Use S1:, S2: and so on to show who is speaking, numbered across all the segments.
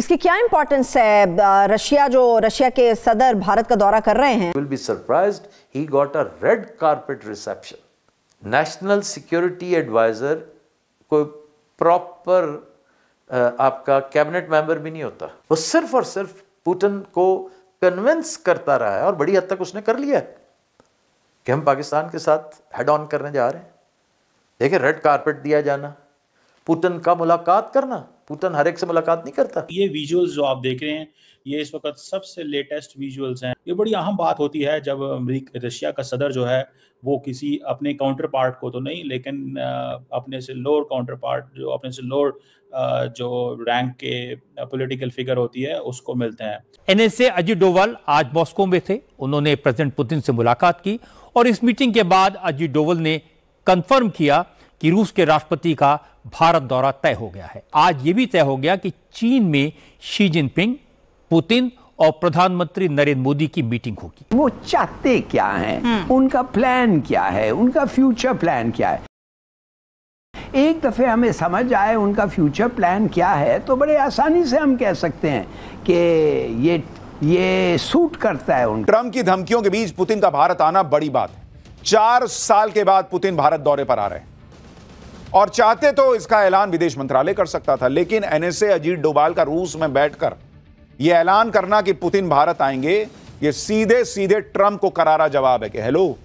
S1: इसकी क्या इंपॉर्टेंस है? रशिया के सदर भारत का दौरा कर रहे हैं।
S2: Will be surprised he got a red carpet reception. National security adviser कोई प्रॉपर आपका कैबिनेट मेंबर भी नहीं होता, वो सिर्फ और सिर्फ पुतिन को कन्विंस करता रहा है और बड़ी हद तक उसने कर लिया है कि हम पाकिस्तान के साथ हेड ऑन करने जा रहे हैं। देखिए, रेड कारपेट दिया जाना, पुतिन का मुलाकात करना, पुतिन हर एक से मुलाकात नहीं करता।
S3: ये विजुअल्स जो आप देख रहे हैं, ये इस वक्त सबसे लेटेस्ट विजुअल्स हैं। ये बड़ी अहम बात होती है जब रशिया का सदर जो है वो किसी अपने काउंटर पार्ट को तो नहीं, लेकिन अपने से लोअर काउंटर पार्ट, जो अपने से लोअर जो रैंक के पॉलिटिकल फिगर होती है, उसको मिलते हैं।
S4: एनएसए अजीत डोवाल आज मॉस्को में थे। उन्होंने प्रेसिडेंट पुतिन से मुलाकात की और इस मीटिंग के बाद अजीत डोवाल ने कंफर्म किया कि रूस के राष्ट्रपति का भारत दौरा तय हो गया है। आज यह भी तय हो गया कि चीन में शी जिनपिंग, पुतिन और प्रधानमंत्री नरेंद्र मोदी की मीटिंग होगी।
S5: वो चाहते क्या हैं, उनका प्लान क्या है, उनका फ्यूचर प्लान क्या है। एक दफे हमें समझ आए उनका फ्यूचर प्लान क्या है तो बड़े आसानी से हम कह सकते हैं कि ये सूट करता है उनको।
S6: ट्रंप की धमकियों के बीच पुतिन का भारत आना बड़ी बात है। 4 साल के बाद पुतिन भारत दौरे पर आ रहे हैं और चाहते तो इसका ऐलान विदेश मंत्रालय कर सकता था, लेकिन एनएसए अजीत डोभाल का रूस में बैठकर यह ऐलान करना कि पुतिन भारत आएंगे, यह सीधे सीधे ट्रंप को करारा जवाब है कि हेलो,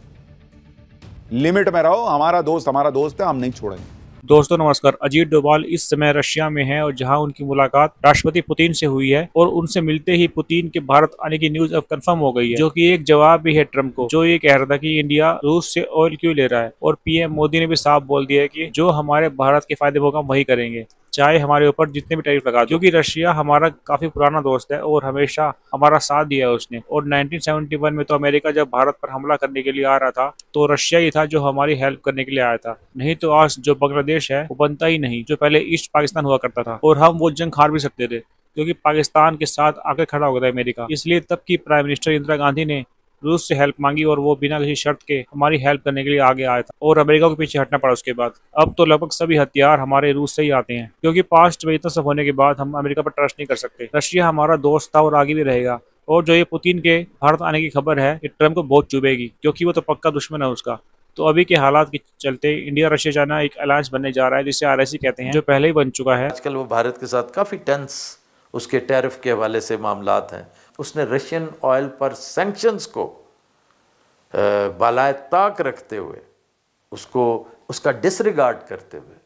S6: लिमिट में रहो, हमारा दोस्त है, हम नहीं छोड़ेंगे।
S3: दोस्तों नमस्कार। अजीत डोभाल इस समय रशिया में हैं और जहां उनकी मुलाकात राष्ट्रपति पुतिन से हुई है और उनसे मिलते ही पुतिन के भारत आने की न्यूज अब कंफर्म हो गई है, जो कि एक जवाब भी है ट्रंप को, जो ये कह रहा था कि इंडिया रूस से ऑयल क्यों ले रहा है। और पीएम मोदी ने भी साफ बोल दिया है कि जो हमारे भारत के फायदे होगा वही करेंगे, चाहे हमारे ऊपर जितने भी टैरिफ लगा, क्योंकि रशिया हमारा काफी पुराना दोस्त है और हमेशा हमारा साथ दिया है उसने। और 1971 में तो अमेरिका जब भारत पर हमला करने के लिए आ रहा था तो रशिया ही था जो हमारी हेल्प करने के लिए आया था, नहीं तो आज जो बांग्लादेश है वो बनता ही नहीं, जो पहले ईस्ट पाकिस्तान हुआ करता था। और हम वो जंग हार भी सकते थे क्योंकि पाकिस्तान के साथ आगे खड़ा हो गया था अमेरिका। इसलिए तब की प्राइम मिनिस्टर इंदिरा गांधी ने रूस से हेल्प मांगी और वो बिना किसी शर्त के हमारी हेल्प करने के लिए आगे आया था और अमेरिका के पीछे हटना पड़ा उसके बाद। अब तो लगभग सभी हथियार हमारे रूस से ही आते हैं, क्योंकि पास्ट में इतना सब होने के बाद हम अमेरिका पर ट्रस्ट नहीं कर सकते। रशिया हमारा दोस्त था और आगे भी रहेगा। और जो ये पुतिन के भारत आने की खबर है, ये ट्रंप को बहुत चुभेगी, क्योंकि वो तो पक्का दुश्मन है उसका। तो अभी के हालात के चलते इंडिया रशिया चाइना एक अलायंस बनने जा रहा है, जिसे आरएससी कहते हैं, जो पहले ही बन चुका है।
S2: आजकल वो भारत के साथ काफ़ी टेंस उसके टैरिफ के हवाले से मामलात हैं। उसने रशियन ऑयल पर सैंक्शंस को बालाए ताक रखते हुए, उसका डिसरिगार्ड करते हुए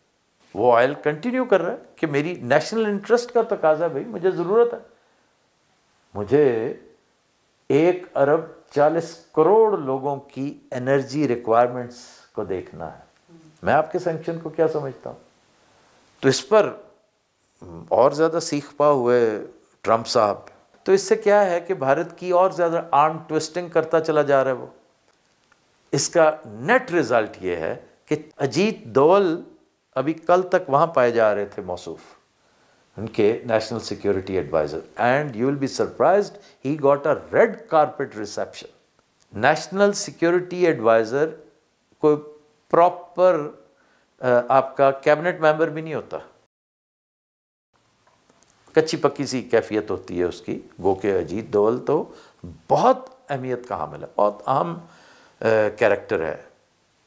S2: वो ऑयल कंटिन्यू कर रहा है कि मेरी नेशनल इंटरेस्ट का तकाजा, भाई मुझे ज़रूरत है, मुझे 1 अरब 40 करोड़ लोगों की एनर्जी रिक्वायरमेंट्स को देखना है। मैं आपके सैंक्शन को क्या समझता हूँ? तो इस पर और ज़्यादा सीख पा हुए ट्रंप साहब, तो इससे क्या है कि भारत की और ज़्यादा आर्म ट्विस्टिंग करता चला जा रहा है वो। इसका नेट रिजल्ट ये है कि अजीत डोभाल अभी कल तक वहाँ पाए जा रहे थे मौसूफ, उनके national security adviser, and you will be surprised he got a red carpet reception. National security adviser कोई प्रॉपर आपका कैबिनेट मेंबर भी नहीं होता, कच्ची पक्की सी कैफियत होती है उसकी। गो के अजीत डोभाल तो बहुत अहमियत का हामिल है, बहुत अहम कैरेक्टर है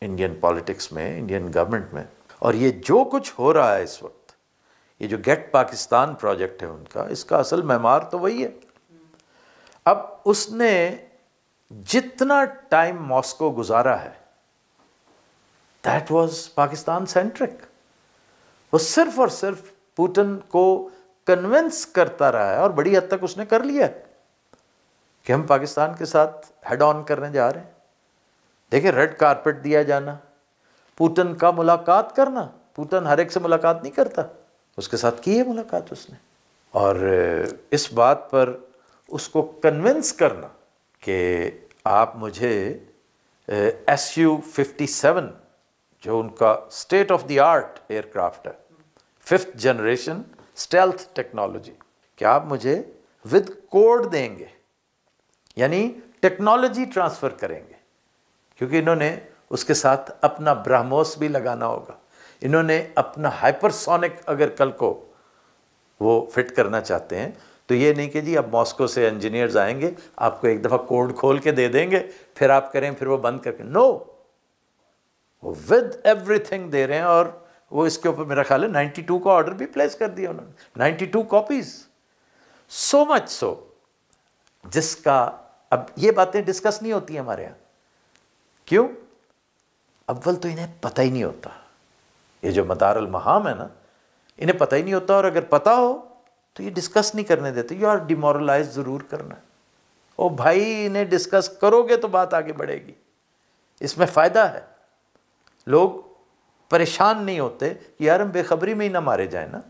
S2: इंडियन पॉलिटिक्स में, इंडियन गवर्नमेंट में। और ये जो कुछ हो रहा है इस वक्त, ये जो गेट पाकिस्तान प्रोजेक्ट है उनका, इसका असल मेहमान तो वही है। अब उसने जितना टाइम मॉस्को गुजारा है, दैट वाज पाकिस्तान सेंट्रिक। वो सिर्फ और सिर्फ पुतिन को कन्विंस करता रहा है और बड़ी हद तक उसने कर लिया कि हम पाकिस्तान के साथ हेड ऑन करने जा रहे हैं। देखिए, रेड कारपेट दिया जाना, पुतिन का मुलाकात करना, पुतिन हर एक से मुलाकात नहीं करता, उसके साथ की है मुलाकात उसने। और इस बात पर उसको कन्विंस करना कि आप मुझे Su-57 जो उनका state of the art aircraft है, 5th जनरेशन स्टेल्थ टेक्नोलॉजी, कि आप मुझे विद कोड देंगे, यानी टेक्नोलॉजी ट्रांसफ़र करेंगे, क्योंकि इन्होंने उसके साथ अपना ब्रह्मोस भी लगाना होगा। इन्होंने अपना हाइपरसोनिक, अगर कल को वो फिट करना चाहते हैं। तो ये नहीं कि जी अब मॉस्को से इंजीनियर्स आएंगे, आपको एक दफ़ा कोड खोल के दे देंगे, फिर आप करें, फिर वो बंद करके, नो, वो विद एवरीथिंग दे रहे हैं। और वो इसके ऊपर मेरा ख्याल है 92 का ऑर्डर भी प्लेस कर दिया उन्होंने, 92 कॉपीज, सो मच सो, जिसका अब ये बातें डिस्कस नहीं होती हमारे यहाँ। क्यों? अव्वल तो इन्हें पता ही नहीं होता, ये जो मदार अल महाम है ना, इन्हें पता ही नहीं होता। और अगर पता हो तो ये डिस्कस नहीं करने देते, यार डिमोरलाइज ज़रूर करना। ओ भाई, इन्हें डिस्कस करोगे तो बात आगे बढ़ेगी, इसमें फ़ायदा है। लोग परेशान नहीं होते कि यार हम बेखबरी में ही ना मारे जाए ना।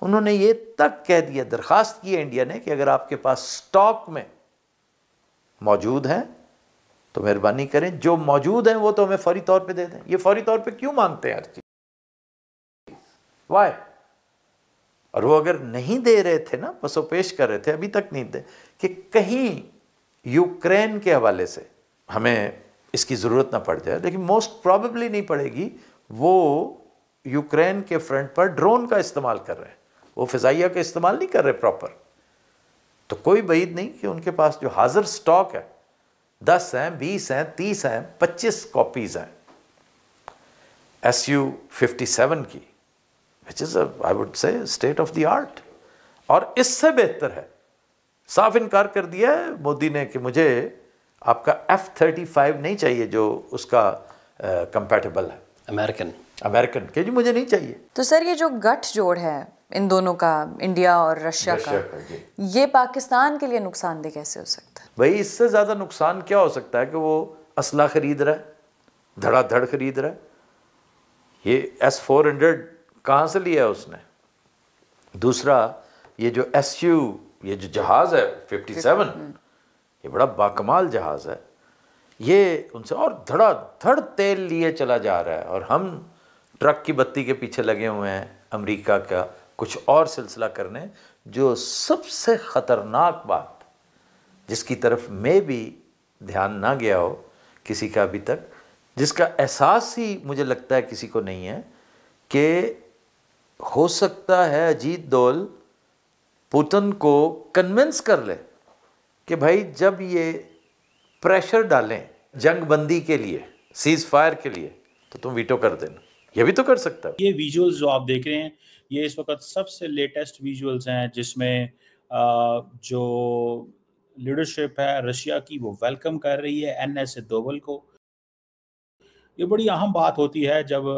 S2: उन्होंने ये तक कह दिया, दरख्वास्त की है इंडिया ने कि अगर आपके पास स्टॉक में मौजूद हैं तो मेहरबानी करें, जो मौजूद हैं वो तो हमें फौरी तौर पे दे दें। ये फौरी तौर पे क्यों मांगते हैं हर चीज, वाई? और वो अगर नहीं दे रहे थे ना, पसोपेश कर रहे थे, अभी तक नहीं दे, कि कहीं यूक्रेन के हवाले से हमें इसकी ज़रूरत ना पड़ जाए, लेकिन मोस्ट प्रॉबेबली नहीं पड़ेगी। वो यूक्रेन के फ्रंट पर ड्रोन का इस्तेमाल कर रहे हैं, वो फ़िज़ाइया का इस्तेमाल नहीं कर रहे प्रॉपर। तो कोई बईद नहीं कि उनके पास जो हाजिर स्टॉक है 10 हैं, 20 हैं, 30 हैं, 25 कॉपीज़ हैं Su-57 की, which is I would say state of the art. और इससे बेहतर है, साफ इनकार कर दिया है मोदी ने कि मुझे आपका F-35 नहीं चाहिए जो उसका कंपैटिबल है, अमेरिकन के, जी मुझे नहीं चाहिए।
S7: तो सर ये जो गठजोड़ है इन दोनों का, इंडिया और रशिया का, ये पाकिस्तान के लिए नुकसानदेह कैसे हो सकता है?
S2: भाई इससे ज़्यादा नुकसान क्या हो सकता है कि वो असला खरीद रहा है, धड़ाधड़ खरीद रहा है। ये S-400 कहाँ से लिया है उसने? दूसरा ये जो SU, ये जो जहाज़ है 57, ये बड़ा बाकमाल जहाज़ है, ये उनसे और धड़ाधड़ तेल लिए चला जा रहा है। और हम ट्रक की बत्ती के पीछे लगे हुए हैं अमेरिका का कुछ और सिलसिला करने। जो सबसे ख़तरनाक बात, जिसकी तरफ में भी ध्यान ना गया हो किसी का अभी तक, जिसका एहसास ही मुझे लगता है किसी को नहीं है, कि हो सकता है अजीत दोवल पुतिन को कन्विंस कर ले कि भाई जब ये प्रेशर डालें जंग बंदी के लिए, सीज फायर के लिए, तो तुम वीटो कर देना। ये भी तो कर सकता है।
S3: ये विजुअल्स जो आप देख रहे हैं, ये इस वक्त सबसे लेटेस्ट विजुअल्स हैं, जिसमें जो लीडरशिप है रशिया की वो वेलकम कर रही है NS दोवल को। ये बड़ी अहम बात होती है जब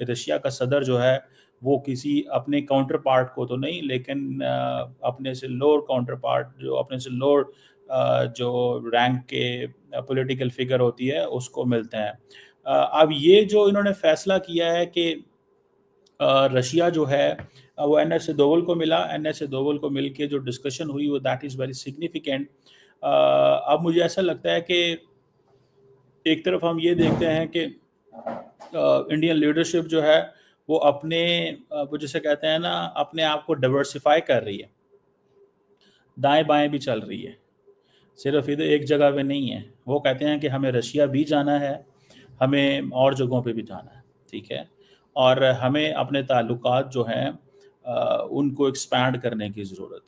S3: रशिया का सदर जो है वो किसी अपने काउंटर पार्ट को तो नहीं, लेकिन अपने से लोअर काउंटर पार्ट, जो अपने से लोअर जो रैंक के पॉलिटिकल फिगर होती है उसको मिलते हैं। अब ये जो इन्होंने फैसला किया है कि रशिया जो है वो NS दोवल को मिला, NS दोवल को मिल के जो डिस्कशन हुई वो दैट इज़ वेरी सिग्निफिकेंट। अब मुझे ऐसा लगता है कि एक तरफ हम ये देखते हैं कि इंडियन लीडरशिप जो है वो अपने वो जैसे कहते हैं ना, अपने आप को डाइवर्सिफाई कर रही है, दाएं बाएं भी चल रही है, सिर्फ इधर एक जगह पे नहीं है। वो कहते हैं कि हमें रशिया भी जाना है, हमें और जगहों पे भी जाना है, ठीक है, और हमें अपने ताल्लुकात जो हैं उनको एक्सपैंड करने की ज़रूरत है।